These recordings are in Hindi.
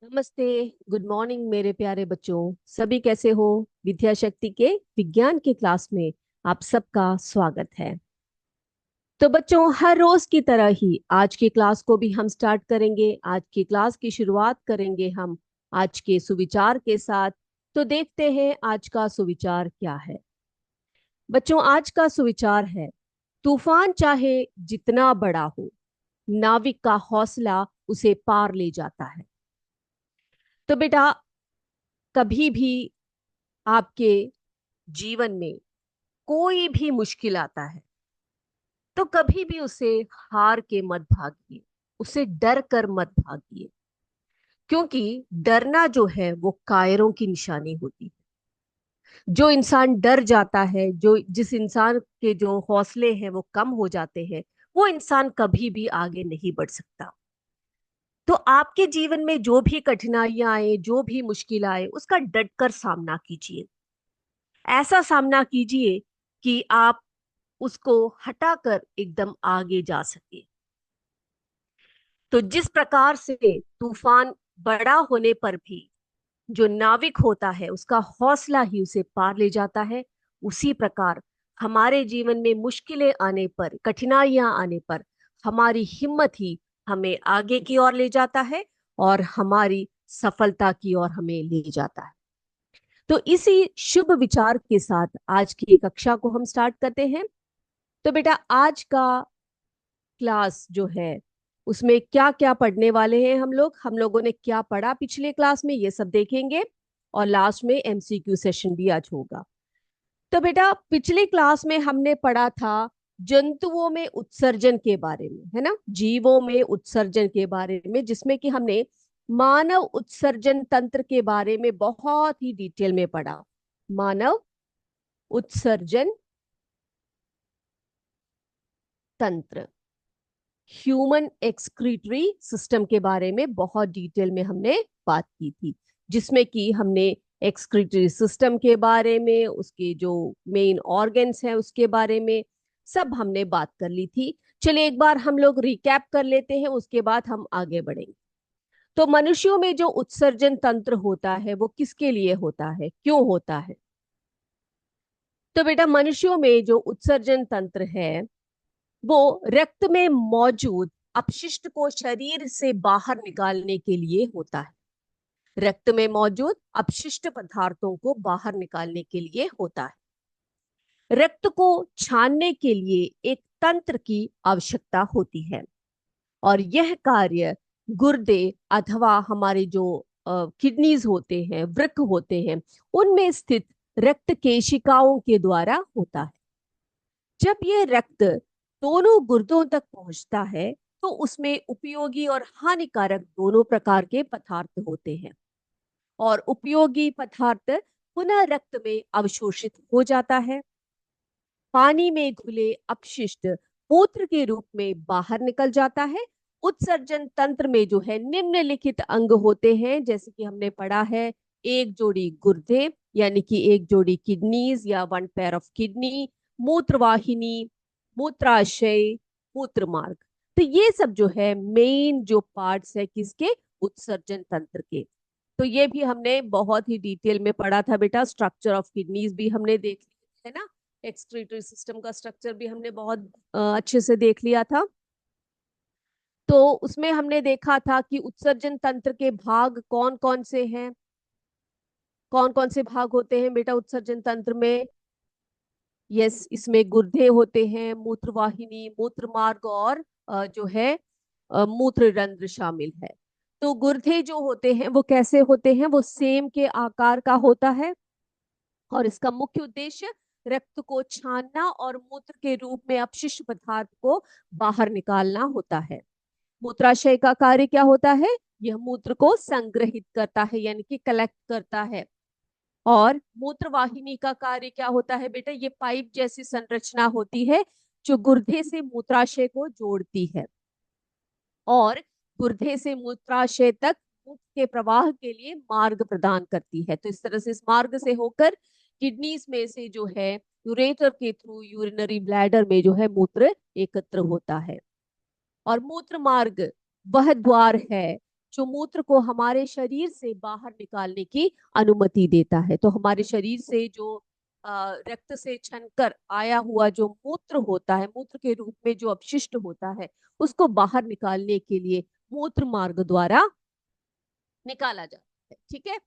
नमस्ते। गुड मॉर्निंग मेरे प्यारे बच्चों। सभी कैसे हो? विद्या शक्ति के विज्ञान के क्लास में आप सबका स्वागत है। तो बच्चों, हर रोज की तरह ही आज की क्लास को भी हम स्टार्ट करेंगे। आज की क्लास की शुरुआत करेंगे हम आज के सुविचार के साथ। तो देखते हैं आज का सुविचार क्या है। बच्चों, आज का सुविचार है, तूफान चाहे जितना बड़ा हो, नाविक का हौसला उसे पार ले जाता है। तो बेटा, कभी भी आपके जीवन में कोई भी मुश्किल आता है तो कभी भी उसे हार के मत भागिए, उसे डर कर मत भागिए। क्योंकि डरना जो है वो कायरों की निशानी होती है। जो इंसान डर जाता है, जो जिस इंसान के जो हौसले हैं वो कम हो जाते हैं, वो इंसान कभी भी आगे नहीं बढ़ सकता। तो आपके जीवन में जो भी कठिनाइयां आए, जो भी मुश्किल आए, उसका डटकर सामना कीजिए। ऐसा सामना कीजिए कि आप उसको हटाकर एकदम आगे जा सके। तो जिस प्रकार से तूफान बड़ा होने पर भी जो नाविक होता है उसका हौसला ही उसे पार ले जाता है, उसी प्रकार हमारे जीवन में मुश्किलें आने पर, कठिनाइयां आने पर हमारी हिम्मत ही हमें आगे की ओर ले जाता है और हमारी सफलता की ओर हमें ले जाता है। तो इसी शुभ विचार के साथ आज की कक्षा को हम स्टार्ट करते हैं। तो बेटा, आज का क्लास जो है उसमें क्या क्या पढ़ने वाले हैं हम लोगों ने क्या पढ़ा पिछले क्लास में, ये सब देखेंगे। और लास्ट में एमसीक्यू सेशन भी आज होगा। तो बेटा, पिछली क्लास में हमने पढ़ा था जंतुओं में उत्सर्जन के बारे में, है ना, जीवों में उत्सर्जन के बारे में, जिसमें कि हमने मानव उत्सर्जन तंत्र के बारे में बहुत ही डिटेल में पढ़ा। मानव उत्सर्जन तंत्र, ह्यूमन एक्सक्रीटरी सिस्टम के बारे में बहुत डिटेल में हमने बात की थी, जिसमें कि हमने एक्सक्रीटरी सिस्टम के बारे में, उसके जो मेन ऑर्गन्स हैं उसके बारे में सब हमने बात कर ली थी। चलिए एक बार हम लोग रिकैप कर लेते हैं, उसके बाद हम आगे बढ़ेंगे। तो मनुष्यों में जो उत्सर्जन तंत्र होता है वो किसके लिए होता है, क्यों होता है? तो बेटा, मनुष्यों में जो उत्सर्जन तंत्र है वो रक्त में मौजूद अपशिष्ट को शरीर से बाहर निकालने के लिए होता है। रक्त में मौजूद अपशिष्ट पदार्थों को बाहर निकालने के लिए होता है। रक्त को छानने के लिए एक तंत्र की आवश्यकता होती है और यह कार्य गुर्दे अथवा हमारे जो किडनीज होते हैं, वृक्क होते हैं, उनमें स्थित रक्त केशिकाओं के द्वारा होता है। जब यह रक्त दोनों गुर्दों तक पहुंचता है तो उसमें उपयोगी और हानिकारक दोनों प्रकार के पदार्थ होते हैं और उपयोगी पदार्थ पुनः रक्त में अवशोषित हो जाता है। पानी में घुले अपशिष्ट मूत्र के रूप में बाहर निकल जाता है। उत्सर्जन तंत्र में जो है निम्नलिखित अंग होते हैं, जैसे कि हमने पढ़ा है, एक जोड़ी गुर्दे यानी कि एक जोड़ी किडनीज या वन पेयर ऑफ किडनी, मूत्रवाहिनी, मूत्राशय, मूत्र मार्ग। तो ये सब जो है मेन जो पार्ट्स है किसके? उत्सर्जन तंत्र के। तो ये भी हमने बहुत ही डिटेल में पढ़ा था बेटा। स्ट्रक्चर ऑफ किडनीज भी हमने देख लिया है ना, एक्सक्रीटरी सिस्टम का स्ट्रक्चर भी हमने बहुत अच्छे से देख लिया था। तो उसमें हमने देखा था कि उत्सर्जन तंत्र के भाग कौन कौन से हैं, कौन कौन से भाग होते हैं बेटा उत्सर्जन तंत्र में। यस, इसमें गुर्दे होते हैं, मूत्रवाहिनी, मूत्र मार्ग और जो है मूत्र रंध्र शामिल है। तो गुर्दे जो होते हैं वो कैसे होते हैं? वो सेम के आकार का होता है और इसका मुख्य उद्देश्य रक्त को छानना और मूत्र के रूप में अपशिष्ट पदार्थ को बाहर निकालना होता है। मूत्राशय का कार्य क्या होता है? यह मूत्र को संग्रहित करता है यानी कि कलेक्ट करता है। और मूत्रवाहिनी का कार्य क्या होता है बेटा? ये पाइप जैसी संरचना होती है जो गुर्दे से मूत्राशय को जोड़ती है और गुर्दे से मूत्राशय तक मूत्र के प्रवाह के लिए मार्ग प्रदान करती है। तो इस तरह से इस मार्ग से होकर किडनीज में से जो है यूरेटर के थ्रू यूरिनरी ब्लैडर में जो है मूत्र एकत्र होता है। और मूत्र मार्ग वह द्वार है जो मूत्र को हमारे शरीर से बाहर निकालने की अनुमति देता है। तो हमारे शरीर से जो रक्त से छनकर आया हुआ जो मूत्र होता है, मूत्र के रूप में जो अपशिष्ट होता है, उसको बाहर निकालने के लिए मूत्र मार्ग द्वारा निकाला जाता है। ठीक है,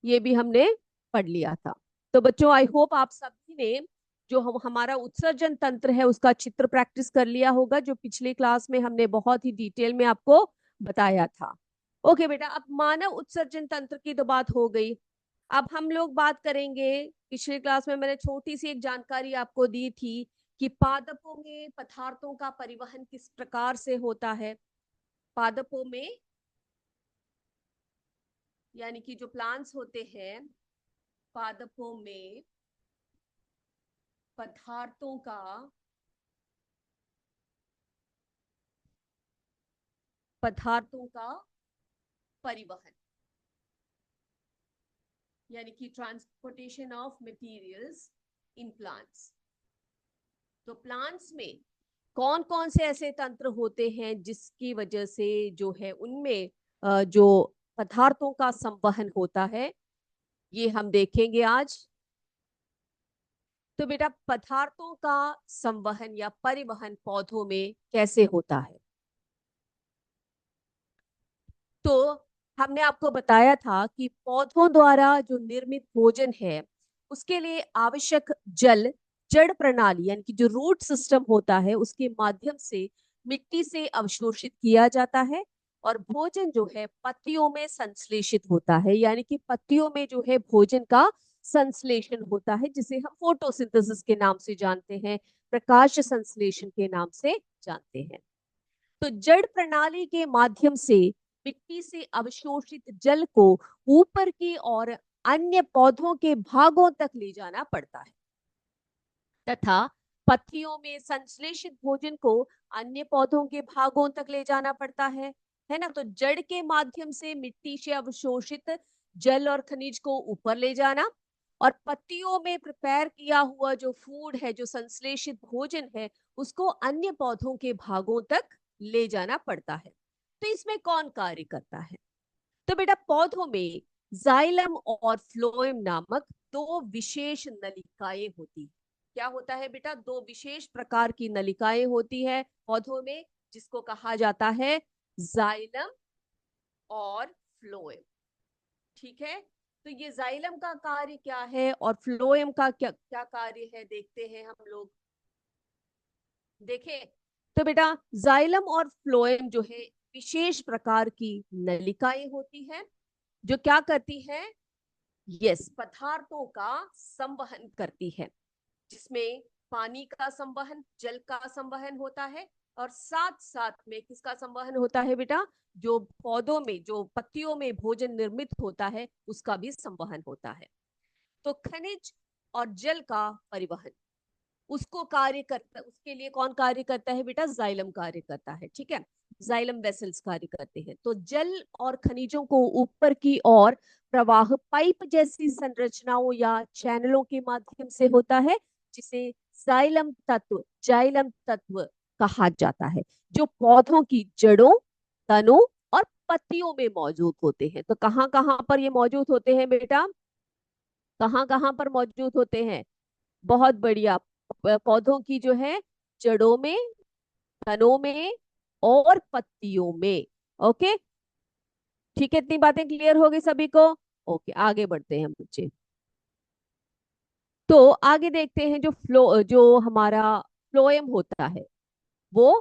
ये भी हमने पढ़ लिया था। तो बच्चों, आई होप आप सभी ने जो हमारा उत्सर्जन तंत्र है उसका चित्र प्रैक्टिस कर लिया होगा, जो पिछले क्लास में हमने बहुत ही डिटेल में आपको बताया था। ओके बेटा, अब मानव उत्सर्जन तंत्र की तो बात हो गई। अब हम लोग बात करेंगे, पिछले क्लास में मैंने छोटी सी एक जानकारी आपको दी थी कि पादपों में पदार्थों का परिवहन किस प्रकार से होता है। पादपों में यानी कि जो प्लांट्स होते हैं, पादपों में पदार्थों का परिवहन यानी कि transportation of materials in plants. तो प्लांट्स में कौन कौन से ऐसे तंत्र होते हैं जिसकी वजह से जो है उनमें जो पदार्थों का संवहन होता है, ये हम देखेंगे आज। तो बेटा, पदार्थों का संवहन या परिवहन पौधों में कैसे होता है? तो हमने आपको बताया था कि पौधों द्वारा जो निर्मित भोजन है उसके लिए आवश्यक जल जड़ प्रणाली यानी कि जो रूट सिस्टम होता है उसके माध्यम से मिट्टी से अवशोषित किया जाता है, और भोजन जो है पत्तियों में संश्लेषित होता है, यानी कि पत्तियों में जो है भोजन का संश्लेषण होता है, जिसे हम फोटोसिंथेसिस के नाम से जानते हैं, प्रकाश संश्लेषण के नाम से जानते हैं। तो जड़ प्रणाली के माध्यम से मिट्टी से अवशोषित जल को ऊपर की और अन्य पौधों के भागों तक ले जाना पड़ता है, तथा पत्तियों में संश्लेषित भोजन को अन्य पौधों के भागों तक ले जाना पड़ता है ना। तो जड़ के माध्यम से मिट्टी से अवशोषित जल और खनिज को ऊपर ले जाना, और पत्तियों में प्रिपेयर किया हुआ जो फूड है, जो संश्लेषित भोजन है, उसको अन्य पौधों के भागों तक ले जाना पड़ता है। तो इसमें कौन कार्य करता है? तो बेटा, पौधों में जाइलम और फ्लोएम नामक दो विशेष नलिकाएं होती है। क्या होता है बेटा? दो विशेष प्रकार की नलिकाएं होती है पौधों में, जिसको कहा जाता है जाइलम और फ्लोएम। ठीक है, तो ये जाइलम का कार्य क्या है और फ्लोएम का क्या क्या कार्य है, देखते हैं हम लोग। देखें तो बेटा, जाइलम और फ्लोएम जो है विशेष प्रकार की नलिकाएं होती हैं, जो क्या करती है? यस, पदार्थों का संवहन करती है, जिसमें पानी का संवहन, जल का संवहन होता है, और साथ साथ में किसका संवहन होता है बेटा? जो पौधों में, जो पत्तियों में भोजन निर्मित होता है उसका भी संवहन होता है। तो खनिज और जल का परिवहन उसको कार्य करता, उसके लिए कौन कार्य करता है बेटा? जाइलम कार्य करता है। ठीक है, जाइलम वेसल्स कार्य करते हैं। तो जल और खनिजों को ऊपर की ओर प्रवाह पाइप जैसी संरचनाओं या चैनलों के माध्यम से होता है, जिसे जाइलम तत्व कहा जाता है, जो पौधों की जड़ों, तनों और पत्तियों में मौजूद होते हैं। तो कहाँ कहाँ पर ये मौजूद होते हैं बेटा? कहाँ कहाँ पर मौजूद होते हैं? बहुत बढ़िया, पौधों की जो है जड़ों में, तनों में और पत्तियों में। ओके, ठीक है, इतनी बातें क्लियर हो गई सभी को? ओके, आगे बढ़ते हैं बच्चे। तो आगे देखते हैं, जो हमारा फ्लोएम होता है वो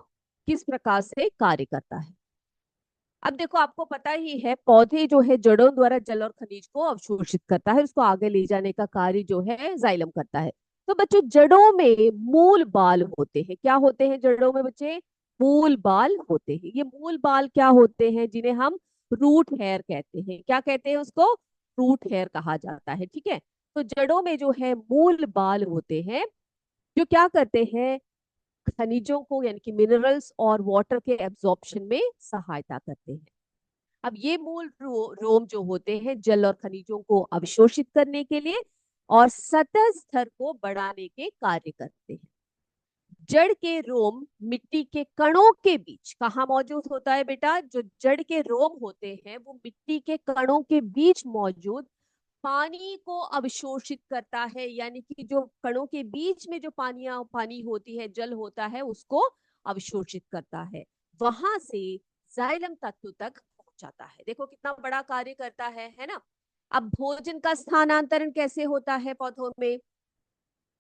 किस प्रकार से कार्य करता है। अब देखो, आपको पता ही है, पौधे जो है जड़ों द्वारा जल और खनिज को अवशोषित करता है, उसको आगे ले जाने का कार्य जो है जाइलम करता है। तो बच्चों, जड़ों में मूल बाल होते हैं। क्या होते हैं जड़ों में बच्चे? मूल बाल होते हैं। ये मूल बाल क्या होते हैं? जिन्हें हम रूट हेयर कहते हैं। क्या कहते हैं उसको? रूट हेयर कहा जाता है। ठीक है, तो जड़ों में जो है मूल बाल होते हैं, जो क्या करते हैं? खनिजों को यानी कि मिनरल्स और वाटर के एब्जॉर्प्शन में सहायता करते हैं। अब ये मूल रोम जो होते हैं जल और खनिजों को अवशोषित करने के लिए और सतह स्तर को बढ़ाने के कार्य करते हैं। जड़ के रोम मिट्टी के कणों के बीच कहाँ मौजूद होता है बेटा? जो जड़ के रोम होते हैं वो मिट्टी के कणों के बीच मौजूद पानी को अवशोषित करता है, यानी कि जो कणों के बीच में जो पानी होती है, जल होता है, उसको अवशोषित करता है, वहां से जाइलम तत्व तक पहुंचाता है। देखो कितना बड़ा कार्य करता है ना। अब भोजन का स्थानांतरण कैसे होता है पौधों में?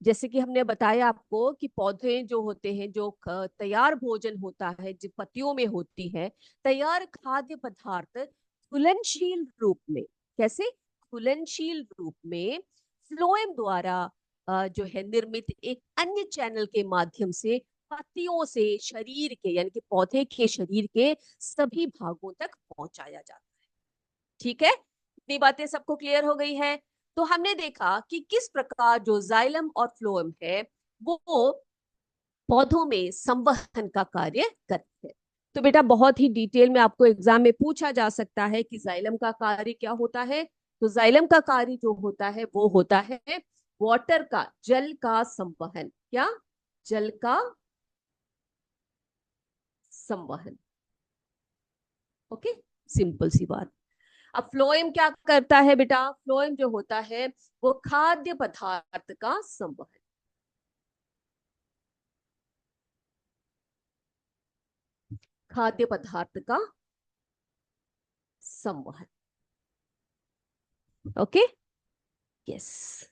जैसे कि हमने बताया आपको कि पौधे जो होते हैं, जो तैयार भोजन होता है जो पत्तियों में होती है, तैयार खाद्य पदार्थ घुलनशील रूप में, कैसे? घुलनशील रूप में फ्लोएम द्वारा जो है निर्मित एक अन्य चैनल के माध्यम से पत्तियों से शरीर के, यानी कि पौधे के शरीर के सभी भागों तक पहुंचाया जाता है। ठीक है, इतनी बातें सबको क्लियर हो गई है? तो हमने देखा कि किस प्रकार जो जाइलम और फ्लोएम है वो पौधों में संवहन का कार्य करते हैं। तो बेटा बहुत ही डिटेल में आपको एग्जाम में पूछा जा सकता है कि जाइलम का कार्य क्या होता है। तो जाइलम का कार्य जो होता है वो होता है वाटर का, जल का संवहन। क्या? जल का संवहन। ओके, सिंपल सी बात। अब फ्लोएम क्या करता है बेटा? फ्लोएम जो होता है वो खाद्य पदार्थ का संवहन। खाद्य पदार्थ का संवहन। Okay, yes.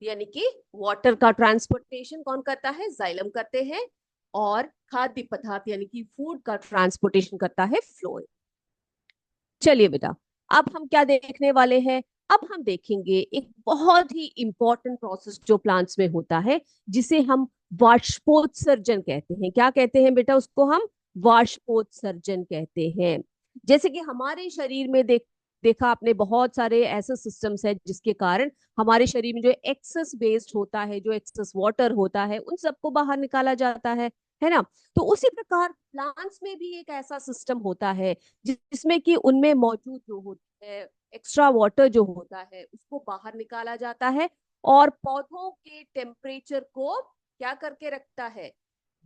यानी कि वाटर का ट्रांसपोर्टेशन कौन करता है? जाइलम करते हैं। और खाद्य पदार्थ यानी कि फूड का ट्रांसपोर्टेशन करता है फ्लोएम। चलिए बेटा, अब हम क्या देखने वाले हैं? अब हम देखेंगे एक बहुत ही इंपॉर्टेंट प्रोसेस जो प्लांट्स में होता है, जिसे हम वाष्पोत्सर्जन कहते हैं। क्या कहते हैं बेटा उसको? हम वाष्पोत्सर्जन कहते हैं। जैसे कि हमारे शरीर में देखा आपने बहुत सारे ऐसे सिस्टम्स है जिसके कारण हमारे शरीर में जो एक्सेस वेस्ट होता है, जो एक्सेस वाटर होता है, उन सबको बाहर निकाला जाता है ना। तो उसी प्रकार प्लांट्स में भी एक ऐसा सिस्टम होता है जिसमें कि उनमें मौजूद जो होती है एक्स्ट्रा वाटर जो होता है उसको बाहर निकाला जाता है, और पौधों के टेम्परेचर को क्या करके रखता है?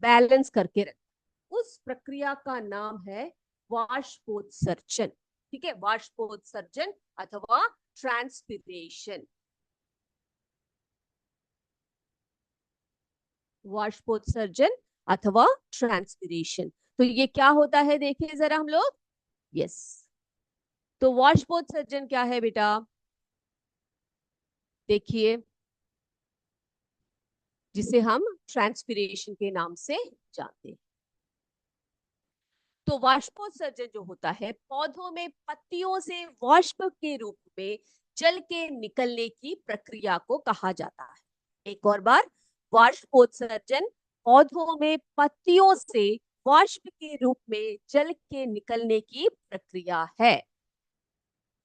बैलेंस करके रखता है। उस प्रक्रिया का नाम है वाष्पोत्सर्जन। ठीक है, वाष्पोत्सर्जन अथवा ट्रांसपिरेशन। वाष्पोत्सर्जन अथवा ट्रांसपिरेशन। तो ये क्या होता है देखिए जरा हम लोग। यस, तो वाष्पोत्सर्जन क्या है बेटा? देखिए, जिसे हम ट्रांसपिरेशन के नाम से जानते हैं। तो वाष्पोत्सर्जन जो होता है पौधों में पत्तियों से वाष्प के रूप में जल के निकलने की प्रक्रिया को कहा जाता है। एक और बार, वाष्पोत्सर्जन पौधों में पत्तियों से वाष्प के रूप में जल के निकलने की प्रक्रिया है।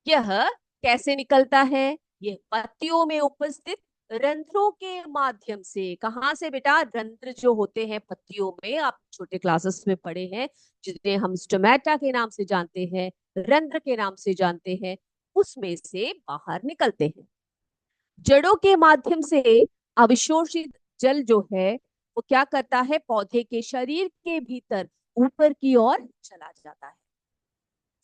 यह कैसे निकलता है? यह पत्तियों में उपस्थित रंध्रों के माध्यम से। कहां से बेटा? रंध्र जो होते हैं पत्तियों में, आप छोटे क्लासेस में पढ़े हैं, जिन्हें हम स्टोमेटा के नाम से जानते हैं, रंध्र के नाम से जानते हैं, उसमें से बाहर निकलते हैं। जड़ों के माध्यम से अवशोषित जल जो है वो क्या करता है? पौधे के शरीर के भीतर ऊपर की ओर चला जाता है।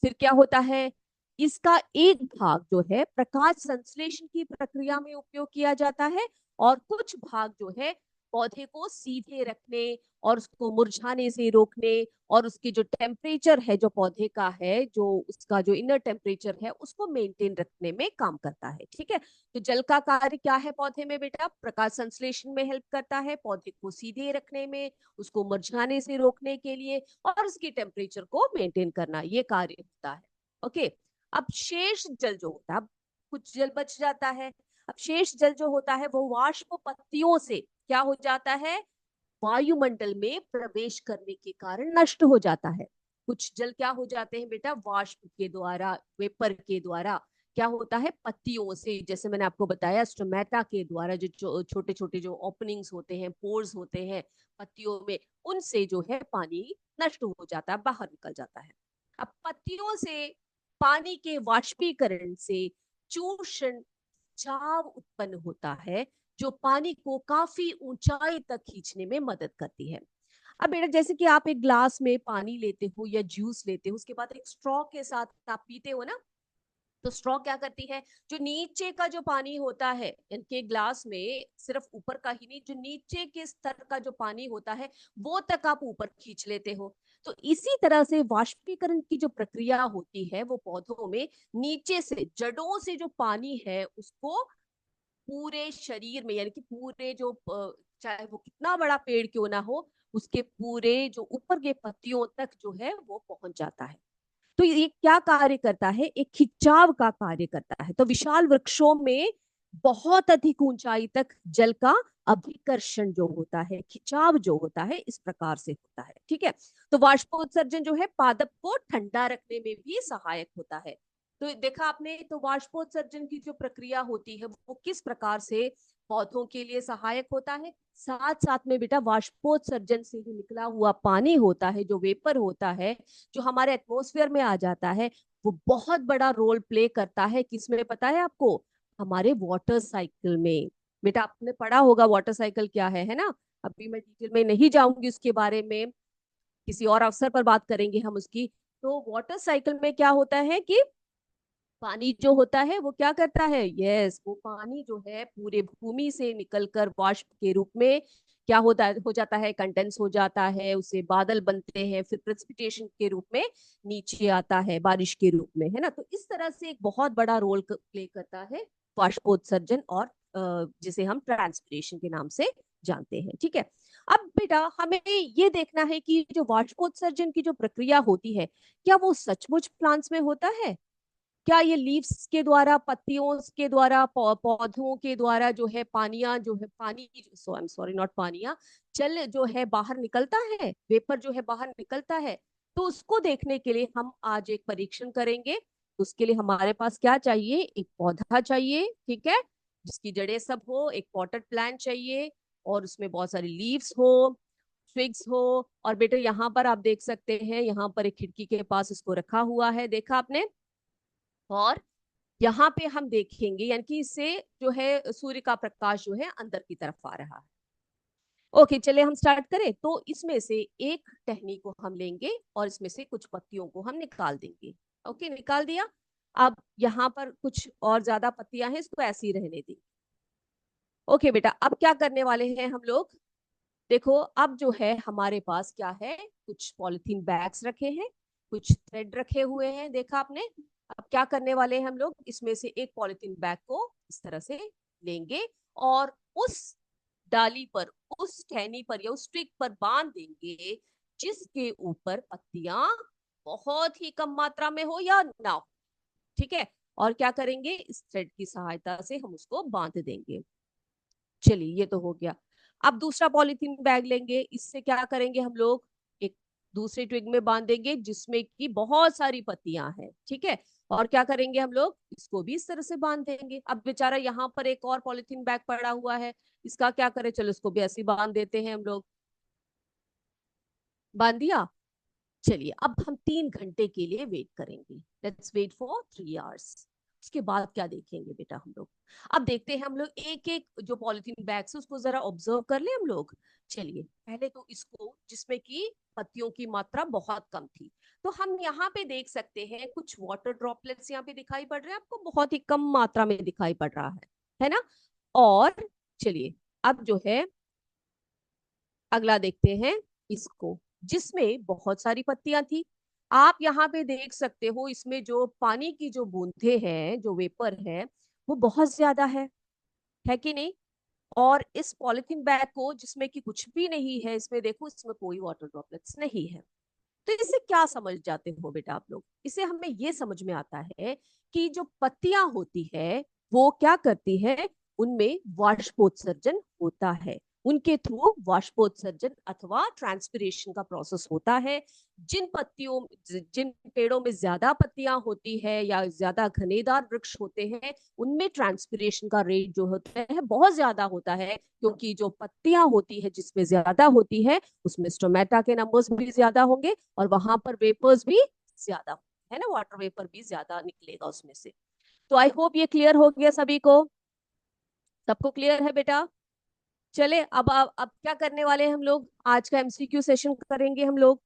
फिर क्या होता है? इसका एक भाग जो है प्रकाश संश्लेषण की प्रक्रिया में उपयोग किया जाता है, और कुछ भाग जो है पौधे को सीधे रखने और उसको मुरझाने से रोकने, और उसकी जो टेम्परेचर है जो पौधे का है, जो उसका जो इनर टेम्परेचर है उसको मेंटेन रखने में काम करता है। ठीक है, तो जल का कार्य क्या है पौधे में बेटा? प्रकाश संश्लेषण में हेल्प करता है, पौधे को सीधे रखने में, उसको मुरझाने से रोकने के लिए, और उसकी टेम्परेचर को मेंटेन करना, ये कार्य होता है। ओके, अब शेष जल जो होता है, अब कुछ जल बच जाता है। अब शेष जल जो होता है वो वाष्प पत्तियों से क्या हो जाता है? वायुमंडल में प्रवेश करने के कारण नष्ट हो जाता है। कुछ जल क्या हो जाते हैं बेटा? वाष्प के द्वारा, वेपर के द्वारा क्या होता है? पत्तियों से, जैसे मैंने आपको बताया, स्टोमेटा के द्वारा जो छोटे छोटे जो ओपनिंग्स होते हैं, पोर्स होते हैं पत्तियों में, उनसे जो है पानी नष्ट हो जाता है, बाहर निकल जाता है। अब पत्तियों से पानी के वाष्पीकरण से चूषण झाव उत्पन्न होता है, जो पानी को काफी ऊंचाई तक खींचने में मदद करती है। अब बेटा जैसे कि आप एक ग्लास में पानी लेते हो या जूस लेते हो, उसके बाद एक स्ट्रॉ के साथ आप पीते हो ना, तो स्ट्रॉ क्या करती है, जो नीचे का जो पानी होता है इनके ग्लास में, सिर्फ ऊपर का ही नहीं, जो नीचे के स्तर का जो पानी होता है वो तक आप ऊपर खींच लेते हो। तो इसी तरह से वाष्पीकरण की जो प्रक्रिया होती है वो पौधों में नीचे से, जड़ों से जो पानी है उसको पूरे शरीर में, यानी कि पूरे जो चाहे वो कितना बड़ा पेड़ क्यों ना हो, उसके पूरे जो ऊपर के पत्तियों तक जो है वो पहुंच जाता है। तो ये क्या कार्य करता है, एक खिंचाव का कार्य करता है। तो विशाल वृक्षों में बहुत अधिक ऊंचाई तक जल का अभिकर्षण जो होता है, खिंचाव जो होता है, इस प्रकार से होता है। ठीक है। तो वाष्पोत्सर्जन जो है पादप को ठंडा रखने में भी सहायक होता है। तो देखा आपने, तो वाष्पोत्सर्जन की जो प्रक्रिया होती है वो किस प्रकार से पौधों के लिए सहायक होता है। साथ साथ में बेटा वाष्पोत्सर्जन से ही निकला हुआ पानी होता है, जो वेपर होता है, जो हमारे एटमॉस्फेयर में आ जाता है, वो बहुत बड़ा रोल प्ले करता है। किसमें पता है आपको? हमारे वाटर साइकिल में। बेटा आपने पढ़ा होगा वाटर साइकिल क्या है ना। अभी मैं डिटेल में नहीं जाऊंगी उसके बारे में, किसी और अवसर पर बात करेंगे हम उसकी। तो वाटर साइकिल में क्या होता है कि पानी जो होता है वो क्या करता है, यस, वो पानी जो है पूरे भूमि से निकलकर वाष्प के रूप में क्या होता है, हो जाता है, कंडेंस हो जाता है, उससे बादल बनते हैं, फिर प्रेसिपिटेशन के रूप में नीचे आता है बारिश के रूप में, है ना। तो इस तरह से एक बहुत बड़ा रोल प्ले करता है वाष्पोत्सर्जन, और जिसे हम ट्रांसपिरेशन के नाम से जानते हैं। ठीक है। अब बेटा हमें ये देखना है कि जो वाष्पोत्सर्जन की जो प्रक्रिया होती है, क्या वो सचमुच प्लांट्स में होता है? क्या ये लीव्स के द्वारा, पत्तियों के द्वारा, पौधों के द्वारा जो है पानिया जो है, पानी, सो आई एम सॉरी, नॉट पानिया, जल जो है बाहर निकलता है, वेपर जो है बाहर निकलता है? तो उसको देखने के लिए हम आज एक परीक्षण करेंगे। उसके लिए हमारे पास क्या चाहिए, एक पौधा चाहिए, ठीक है, जिसकी जड़ें सब हो, एक पॉटेड प्लांट चाहिए, और उसमें बहुत सारी लीव्स हो, ट्विग्स हो। और बेटे यहाँ पर आप देख सकते हैं, यहाँ पर एक खिड़की के पास इसको रखा हुआ है, देखा आपने। और यहाँ पे हम देखेंगे, यानी कि इससे जो है सूर्य का प्रकाश जो है अंदर की तरफ आ रहा है। ओके, चलिए हम स्टार्ट करें। तो इसमें से एक टहनी को हम लेंगे और इसमें से कुछ पत्तियों को हम निकाल देंगे। ओके, निकाल दिया। अब यहाँ पर कुछ और ज्यादा पत्तियां हैं, इसको ऐसे ही रहने दी। ओके बेटा, अब क्या करने वाले हैं हम लोग, देखो अब जो है हमारे पास क्या है, कुछ पॉलिथीन बैग्स रखे हैं, कुछ थ्रेड रखे हुए हैं, देखा आपने। अब क्या करने वाले हैं हम लोग, इसमें से एक पॉलिथीन बैग को इस तरह से लेंगे और उस डाली पर, उस टहनी पर या उस ट्विग पर बांध देंगे, जिसके ऊपर पत्तियां बहुत ही कम मात्रा में हो या ना हो। ठीक है। और क्या करेंगे, इस थ्रेड की सहायता से हम उसको बांध देंगे। चलिए ये तो हो गया। अब दूसरा पॉलीथीन बैग लेंगे, इससे क्या करेंगे हम लोग, एक दूसरे ट्विग में बांधेंगे जिसमें कि बहुत सारी पत्तियां हैं, ठीक है। और क्या करेंगे हम लोग, इसको भी इस तरह से बांध देंगे। अब बेचारा यहाँ पर एक और पॉलीथीन बैग पड़ा हुआ है, इसका क्या करें, चलो इसको भी ऐसे ही बांध देते हैं हम लोग। बांध दिया। चलिए अब हम 3 घंटे के लिए वेट करेंगे, लेट्स वेट फॉर 3 आवर्स। उसके बाद क्या देखेंगे बेटा हम लोग, अब देखते हैं हम लोग एक एक जो पॉलिथीन बैग्स है उसको जरा ऑब्जर्व कर ले हम लोग। चलिए पहले तो इसको, जिसमें कि पत्तियों की मात्रा बहुत कम थी, तो हम यहाँ पे देख सकते हैं कुछ वाटर ड्रॉपलेट्स यहाँ पे दिखाई पड़ रहे हैं आपको, बहुत ही कम मात्रा में दिखाई पड़ रहा है ना। और चलिए अब जो है अगला देखते हैं इसको, जिसमें बहुत सारी पत्तियां थी। आप यहाँ पे देख सकते हो, इसमें जो पानी की जो बूंदे हैं, जो वेपर है, वो बहुत ज्यादा है कि नहीं। और इस पॉलिथीन बैग को, जिसमें कि कुछ भी नहीं है, इसमें देखो, इसमें कोई वाटर ड्रॉपलेट्स नहीं है। तो इससे क्या समझ जाते हो बेटा आप लोग, इससे हमें ये समझ में आता है कि जो पत्तियां होती है वो क्या करती है, उनमें वाष्पोत्सर्जन होता है, उनके थ्रू वाष्पोत्सर्जन अथवा ट्रांसपिरेशन का प्रोसेस होता है। जिन पत्तियों, जिन पेड़ों में ज्यादा पत्तियां होती है या ज्यादा घनेदार वृक्ष होते हैं, उनमें ट्रांसपिरेशन का रेट जो होता है बहुत ज्यादा होता है, क्योंकि जो पत्तियां होती है जिसमें ज्यादा होती है, उसमें स्टोमेटा के नंबर्स भी ज्यादा होंगे और वहां पर वेपर्स भी ज्यादा है ना, वाटर वेपर भी ज्यादा निकलेगा उसमें से। तो आई होप ये क्लियर हो गया सभी को, सबको क्लियर है बेटा? चले अब क्या करने वाले हैं हम लोग? आज का एमसीक्यू सेशन करेंगे हम लोग।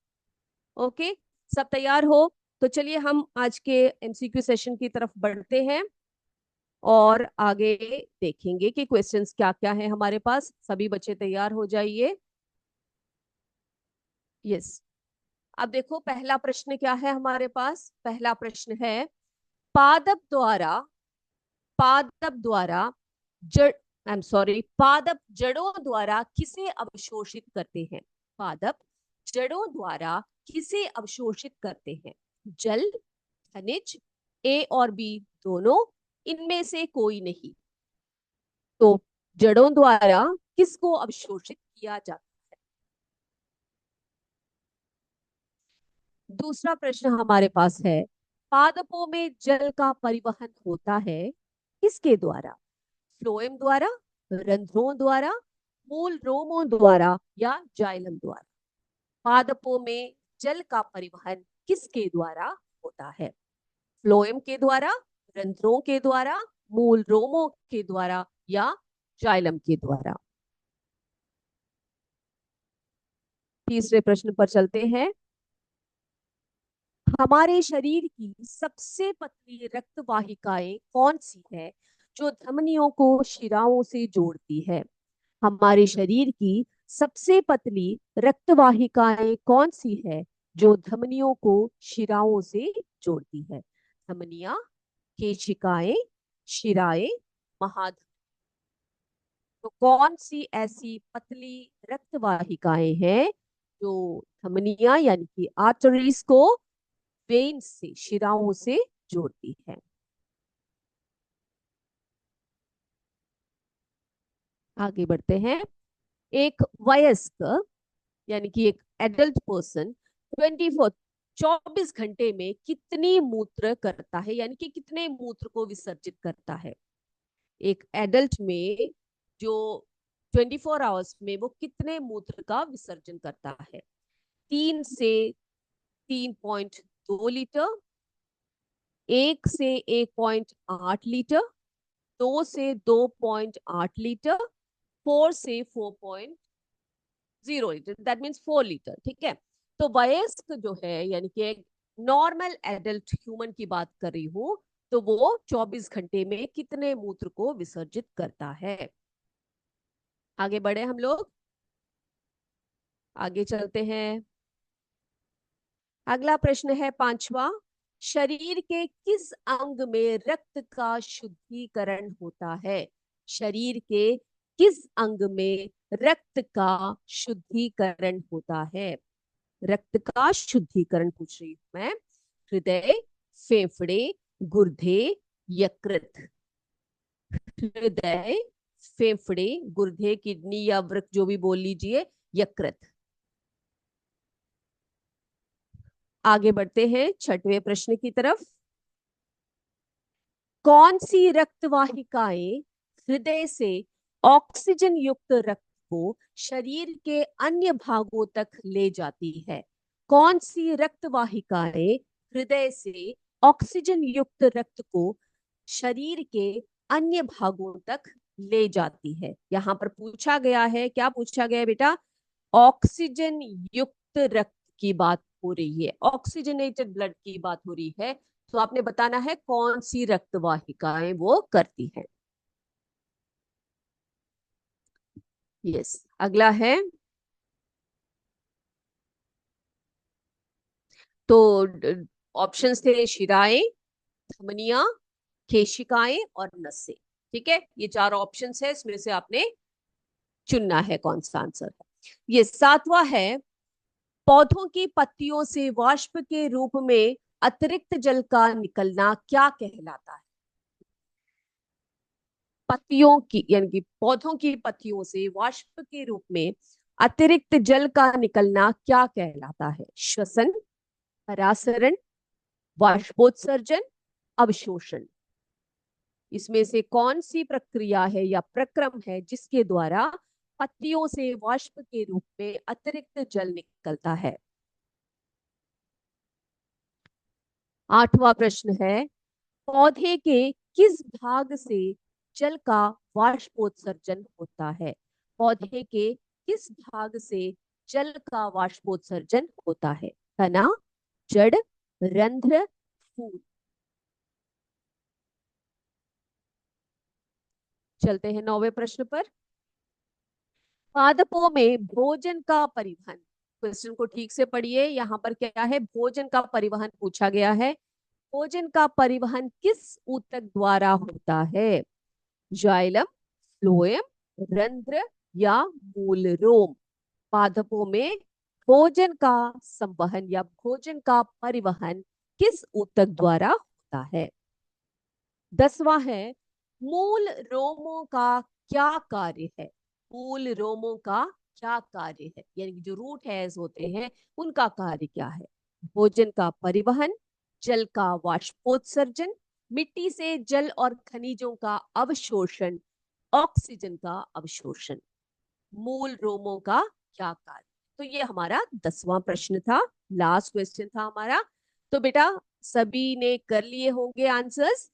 ओके, सब तैयार हो? तो चलिए हम आज के एमसीक्यू सेशन की तरफ बढ़ते हैं और आगे देखेंगे कि क्वेश्चंस क्या क्या है हमारे पास। सभी बच्चे तैयार हो जाइए। यस, अब देखो पहला प्रश्न क्या है हमारे पास। पहला प्रश्न है, पादप द्वारा पादप द्वारा जड़ आई एम सॉरी पादप जड़ों द्वारा किसे अवशोषित करते हैं? पादप जड़ों द्वारा किसे अवशोषित करते हैं? जल, खनिज, ए और बी दोनों, इनमें से कोई नहीं। तो जड़ों द्वारा किसको अवशोषित किया जाता है? दूसरा प्रश्न हमारे पास है, पादपों में जल का परिवहन होता है किसके द्वारा? फ्लोएम द्वारा, रंध्रों द्वारा, मूल रोमों द्वारा या जाइलम द्वारा? पादपों में जल का परिवहन किसके द्वारा होता है? फ्लोएम के द्वारा, रंध्रों के द्वारा, मूल रोमों के द्वारा या जाइलम के द्वारा? तीसरे प्रश्न पर चलते हैं। हमारे शरीर की सबसे पतली रक्त वाहिकाएं कौन सी है जो धमनियों को शिराओं से जोड़ती है? हमारे शरीर की सबसे पतली रक्त वाहिकाएं कौन सी है जो धमनियों को शिराओं से जोड़ती है? धमनियां, केशिकाएं, शिराएं, महाधमनी। तो कौन सी ऐसी पतली रक्त वाहिकाएं हैं जो धमनियां यानी कि आर्टरीज को वेन्स से, शिराओं से जोड़ती है? आगे बढ़ते हैं। एक वयस्क यानी कि एक एडल्ट पर्सन 24 में कितनी मूत्र करता है, यानी कि कितने मूत्र को विसर्जित करता है? एक एडल्ट में जो 24 आवर्स में वो कितने मूत्र का विसर्जन करता है? 3 से 3.2 लीटर, 1 से 1.8 लीटर, 2 से 2.8 लीटर, 4 से 4.0 लीटर, दैट मीन्स 4 लीटर। ठीक है, तो वयस्क जो है यानी कि एक नॉर्मल एडल्ट ह्यूमन की बात कर रही हूं, तो वो 24 घंटे में कितने मूत्र को विसर्जित करता है? आगे बढ़े हम लोग, आगे चलते हैं। अगला प्रश्न है पांचवा, शरीर के किस अंग में रक्त का शुद्धिकरण होता है? शरीर के किस अंग में रक्त का शुद्धिकरण होता है? रक्त का शुद्धिकरण पूछ रही हूं मैं। हृदय, फेफड़े, गुर्दे, यकृत? हृदय, फेफड़े, गुर्दे, किडनी या वृक्क, जो भी बोल लीजिए, यकृत? आगे बढ़ते हैं छठवें प्रश्न की तरफ। कौन सी रक्त वाहिकाएं हृदय से ऑक्सीजन युक्त रक्त को शरीर के अन्य भागों तक ले जाती है? कौन सी रक्त वाहिकाएं हृदय से ऑक्सीजन युक्त रक्त को शरीर के अन्य भागों तक ले जाती है? यहां पर पूछा गया है, क्या पूछा गया है बेटा? ऑक्सीजन युक्त रक्त की बात हो रही है, ऑक्सीजनेटेड ब्लड की बात हो रही है। तो आपने बताना है कौन सी रक्त वाहिकाएं वो करती है। यस, अगला है, तो ऑप्शंस थे शिराएं, धमनियां, केशिकाएं और नसें। ठीक है, ये चार ऑप्शंस है, इसमें से आपने चुनना है कौन सा आंसर है। ये सातवां है, पौधों की पत्तियों से वाष्प के रूप में अतिरिक्त जल का निकलना क्या कहलाता है? पत्तियों की यानी कि पौधों की पत्तियों से वाष्प के रूप में अतिरिक्त जल का निकलना क्या कहलाता है? श्वसन, परासरण, वाष्पोत्सर्जन, अवशोषण? इसमें से कौन सी प्रक्रिया है या प्रक्रम है जिसके द्वारा पत्तियों से वाष्प के रूप में अतिरिक्त जल निकलता है? आठवां प्रश्न है, पौधे के किस भाग से जल का वाष्पोत्सर्जन होता है? पौधे के किस भाग से जल का वाष्पोत्सर्जन होता है? तना, जड़, रंध्र, फूल? चलते हैं 9वें प्रश्न पर। पादपों में भोजन का परिवहन, क्वेश्चन को ठीक से पढ़िए, यहाँ पर क्या है, भोजन का परिवहन पूछा गया है। भोजन का परिवहन किस ऊतक द्वारा होता है? जाइलम, फ्लोएम, रंध्र या मूल रोम? पादपों में भोजन का संवहन या भोजन का परिवहन किस ऊतक द्वारा होता है? 10वां है, मूल रोमों का क्या कार्य है? मूल रोमों का क्या कार्य है, यानी कि जो रूट हेयर्स होते हैं उनका कार्य क्या है? भोजन का परिवहन, जल का वाष्पोत्सर्जन, मिट्टी से जल और खनिजों का अवशोषण, ऑक्सीजन का अवशोषण? मूल रोमों का क्या कार्य? तो ये हमारा 10वां प्रश्न था, लास्ट क्वेश्चन था हमारा। तो बेटा सभी ने कर लिए होंगे आंसर्स।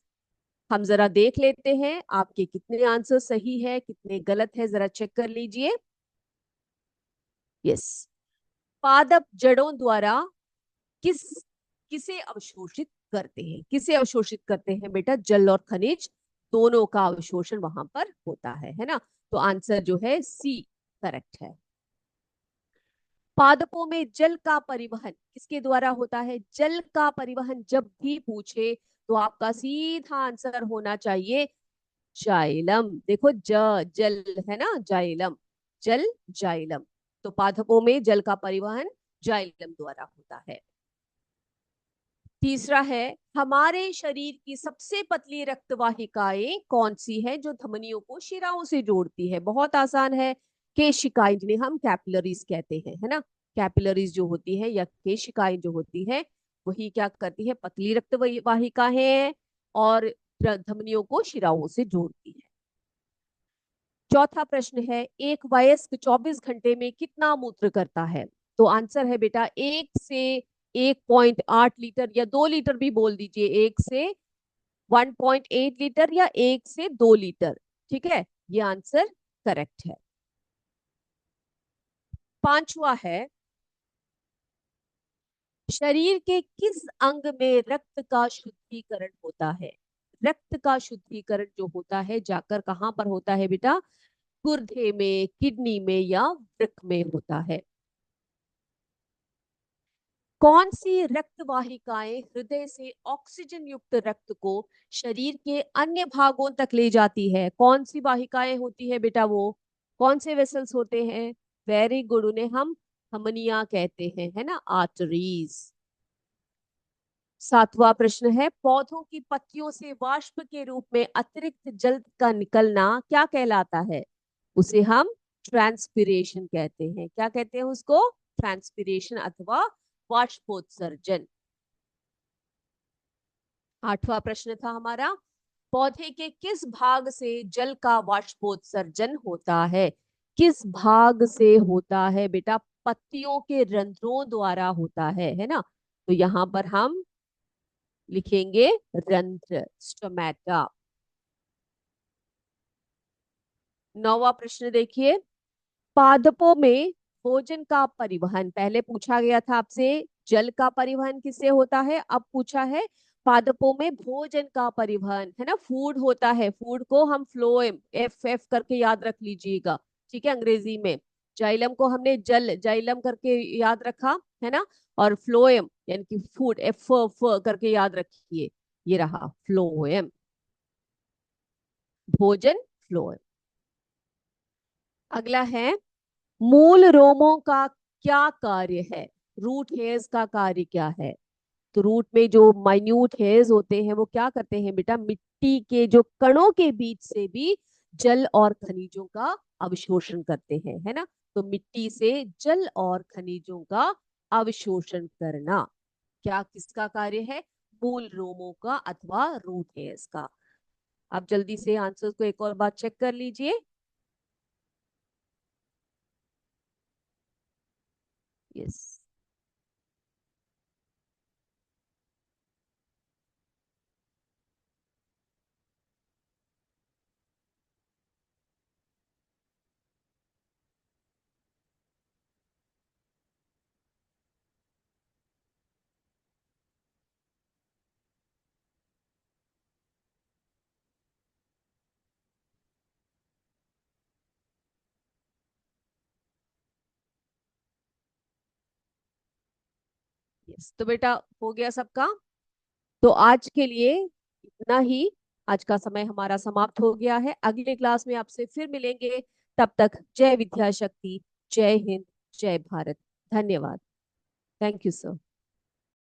हम जरा देख लेते हैं आपके कितने आंसर सही है कितने गलत है, जरा चेक कर लीजिए। यस, पादप जड़ों द्वारा किस किसे अवशोषित करते हैं? किसे अवशोषित करते हैं बेटा? जल और खनिज दोनों का अवशोषण वहां पर होता है ना? तो आंसर जो है सी करेक्ट है। पादपों में जल का परिवहन किसके द्वारा होता है? जल का परिवहन जब भी पूछे तो आपका सीधा आंसर होना चाहिए जाइलम। देखो जल है ना, जाइलम, जल, जाइलम। तो पादपों में जल का परिवहन जाइलम द्वारा होता है। तीसरा है, हमारे शरीर की सबसे पतली रक्तवाहिकाएं कौन सी है जो धमनियों को शिराओं से जोड़ती है? बहुत आसान है, केशिकाएं, जिन्हें हम कैपिलरीज कहते हैं, है ना? कैपिलरीज जो होती है या केशिकाएं जो होती है वही क्या करती है? पतली रक्तवाहिका है और धमनियों को शिराओं से जोड़ती है। चौथा प्रश्न है, एक वयस्क 24 घंटे में कितना मूत्र करता है? तो आंसर है बेटा 1 से 1.8 लीटर, या 2 लीटर भी बोल दीजिए, 1 से 1.8 लीटर या 1 से 2 लीटर। ठीक है, ये आंसर करेक्ट है। पांचवा है, शरीर के किस अंग में रक्त का शुद्धिकरण होता है? रक्त का शुद्धिकरण जो होता है जाकर कहां पर होता है बेटा? गुर्दे में, किडनी में या वृक्क में होता है? कौन सी रक्त वाहिकाएं हृदय से ऑक्सीजन युक्त रक्त को शरीर के अन्य भागों तक ले जाती है? कौन सी वाहिकाएं होती है बेटा? वो कौन से वेसल्स होते हैं? वेरी गुड, उन्हें हम धमनियां कहते हैं, है ना, आर्टरीज। सातवां प्रश्न है, पौधों की पत्तियों से वाष्प के रूप में अतिरिक्त जल का निकलना क्या कहलाता है? उसे हम ट्रांसपिरेशन कहते हैं। क्या कहते हैं उसको? ट्रांसपिरेशन अथवा वाष्पोत्सर्जन। आठवां प्रश्न था हमारा, पौधे के किस भाग से जल का वाष्पोत्सर्जन होता है? किस भाग से होता है बेटा? पत्तियों के रंध्रों द्वारा होता है ना? तो यहां पर हम लिखेंगे रंध्र, स्टोमेटा। 9वां प्रश्न देखिए, पादपों में भोजन का परिवहन, पहले पूछा गया था आपसे जल का परिवहन किससे होता है, अब पूछा है पादपों में भोजन का परिवहन, है ना? फूड होता है, फूड को हम फ्लोएम, एफ एफ करके याद रख लीजिएगा, ठीक है, अंग्रेजी में। जाइलम को हमने जल, जाइलम करके याद रखा, है ना? और फ्लोएम यानी कि फूड, एफ फ करके याद रखिए, ये रहा फ्लोएम, भोजन, फ्लोएम। अगला है, मूल रोमों का क्या कार्य है? रूट हेयर्स का कार्य क्या है? तो रूट में जो माइन्यूट हेयर्स होते हैं वो क्या करते हैं बेटा? मिट्टी के जो कणों के बीच से भी जल और खनिजों का अवशोषण करते हैं, है ना? तो मिट्टी से जल और खनिजों का अवशोषण करना क्या किसका कार्य है? मूल रोमों का अथवा रूट हेयर्स का। आप जल्दी से आंसर को एक और बार चेक कर लीजिए। यस, यस, तो बेटा हो गया सबका। तो आज के लिए इतना ही। आज का समय हमारा समाप्त हो गया है। अगले क्लास में आपसे फिर मिलेंगे। तब तक जय विद्या शक्ति, जय हिंद, जय भारत। धन्यवाद। Thank you sir.